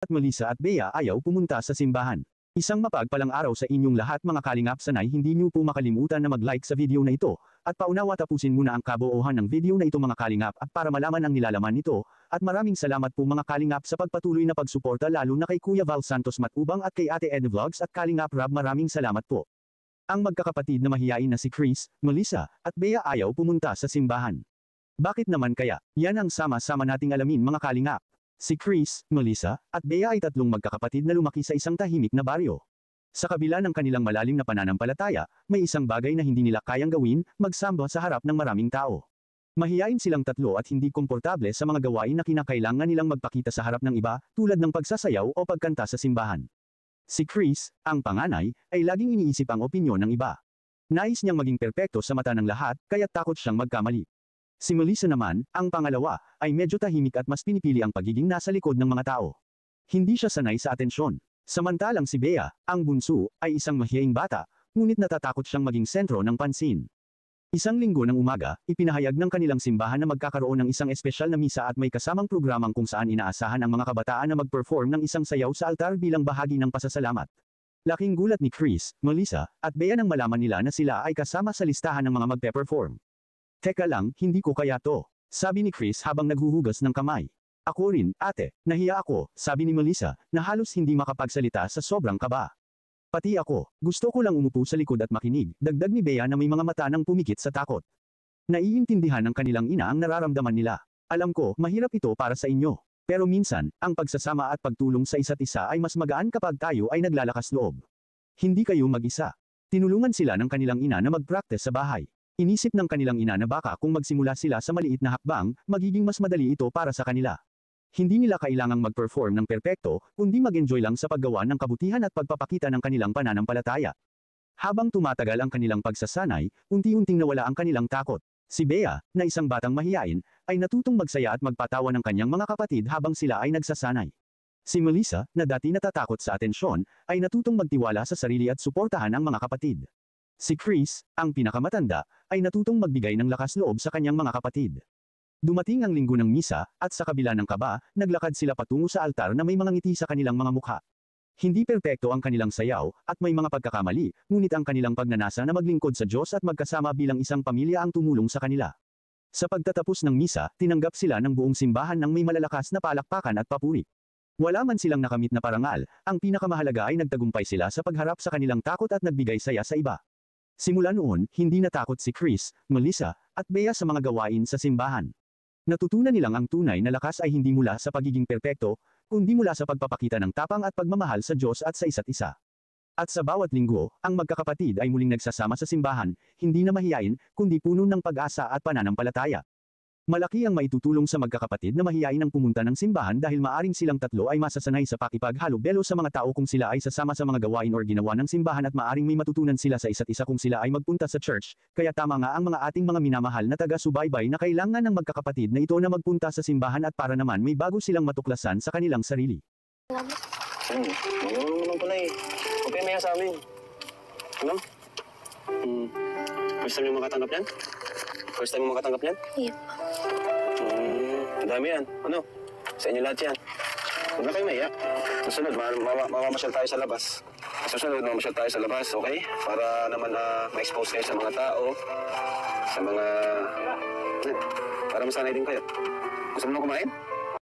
At Melissa at Bea ayaw pumunta sa simbahan. Isang mapagpalang araw sa inyong lahat mga kalingap, sanay hindi niyo po makalimutan na mag-like sa video na ito, at paunawa tapusin muna ang kabuuan ng video na ito mga kalingap at para malaman ang nilalaman nito, at maraming salamat po mga kalingap sa pagpatuloy na pagsuporta lalo na kay Kuya Val Santos Matubang at kay Ate Ed Vlogs at Kalingap Rab, maraming salamat po. Ang magkakapatid na mahiyain na si Chris, Melissa, at Bea ayaw pumunta sa simbahan. Bakit naman kaya? Yan ang sama-sama nating alamin mga kalingap. Si Chris, Melissa, at Bea ay tatlong magkakapatid na lumaki sa isang tahimik na baryo. Sa kabila ng kanilang malalim na pananampalataya, may isang bagay na hindi nila kayang gawin, magsamba sa harap ng maraming tao. Mahiyain silang tatlo at hindi komportable sa mga gawain na kinakailangan nilang magpakita sa harap ng iba, tulad ng pagsasayaw o pagkanta sa simbahan. Si Chris, ang panganay, ay laging iniisip ang opinyon ng iba. Nais niyang maging perpekto sa mata ng lahat, kaya takot siyang magkamali. Si Melissa naman, ang pangalawa, ay medyo tahimik at mas pinipili ang pagiging nasa likod ng mga tao. Hindi siya sanay sa atensyon. Samantalang si Bea, ang bunso, ay isang mahiyaing bata, ngunit natatakot siyang maging sentro ng pansin. Isang linggo ng umaga, ipinahayag ng kanilang simbahan na magkakaroon ng isang espesyal na misa at may kasamang programang kung saan inaasahan ang mga kabataan na mag-perform ng isang sayaw sa altar bilang bahagi ng pasasalamat. Laking gulat ni Chris, Melissa, at Bea nang malaman nila na sila ay kasama sa listahan ng mga magpe-perform. Teka lang, hindi ko kaya to, sabi ni Chris habang naghuhugas ng kamay. Ako rin, ate, nahiya ako, sabi ni Melissa, na halos hindi makapagsalita sa sobrang kaba. Pati ako, gusto ko lang umupo sa likod at makinig, dagdag ni Bea na may mga mata nang pumikit sa takot. Naiintindihan ng kanilang ina ang nararamdaman nila. Alam ko, mahirap ito para sa inyo. Pero minsan, ang pagsasama at pagtulong sa isa't isa ay mas magaan kapag tayo ay naglalakas loob. Hindi kayo mag-isa. Tinulungan sila ng kanilang ina na mag-practice sa bahay. Inisip ng kanilang ina na baka kung magsimula sila sa maliit na hakbang, magiging mas madali ito para sa kanila. Hindi nila kailangang mag-perform ng perpekto, kundi mag-enjoy lang sa paggawa ng kabutihan at pagpapakita ng kanilang pananampalataya. Habang tumatagal ang kanilang pagsasanay, unti-unting nawala ang kanilang takot. Si Bea, na isang batang mahiyain, ay natutong magsaya at magpatawa ng kanyang mga kapatid habang sila ay nagsasanay. Si Melissa, na dati natatakot sa atensyon, ay natutong magtiwala sa sarili at suportahan ang mga kapatid. Si Chris, ang pinakamatanda, ay natutong magbigay ng lakas loob sa kanyang mga kapatid. Dumating ang linggo ng misa, at sa kabila ng kaba, naglakad sila patungo sa altar na may mga ngiti sa kanilang mga mukha. Hindi perpekto ang kanilang sayaw, at may mga pagkakamali, ngunit ang kanilang pagnanasa na maglingkod sa Diyos at magkasama bilang isang pamilya ang tumulong sa kanila. Sa pagtatapos ng misa, tinanggap sila ng buong simbahan ng may malalakas na palakpakan at papuri. Wala man silang nakamit na parangal, ang pinakamahalaga ay nagtagumpay sila sa pagharap sa kanilang takot at nagbigay saya sa iba. Simula noon, hindi natakot si Chris, Melissa, at Bea sa mga gawain sa simbahan. Natutunan nilang ang tunay na lakas ay hindi mula sa pagiging perpekto, kundi mula sa pagpapakita ng tapang at pagmamahal sa Diyos at sa isa't isa. At sa bawat linggo, ang magkakapatid ay muling nagsasama sa simbahan, hindi na mahiyain, kundi puno ng pag-asa at pananampalataya. Malaki ang maitutulong sa magkakapatid na mahiyain ang pumunta ng simbahan dahil maaring silang tatlo ay masasanay sa pakipaghalo-belo sa mga tao kung sila ay sasama sa mga gawain o ginawa ng simbahan at maaring may matutunan sila sa isa't isa kung sila ay magpunta sa church, kaya tama nga ang mga ating mga minamahal na taga-subaybay na kailangan ng magkakapatid na ito na magpunta sa simbahan at para naman may bago silang matuklasan sa kanilang sarili. Ano naman pala eh. Huwag kayo maya sa amin. Ano? First time yung makatanggap yan? First time mo makatanggap yan? Iya. Ang dami yan. Ano? Sa inyo lahat yan. Huwag na kayo maya. Susunod, mamamasyal tayo sa labas. Susunod, mamamasyal tayo sa labas, okay? Para naman ma-expose kayo sa mga tao, sa mga... Para masanay din kayo. Gusto mo na kumain?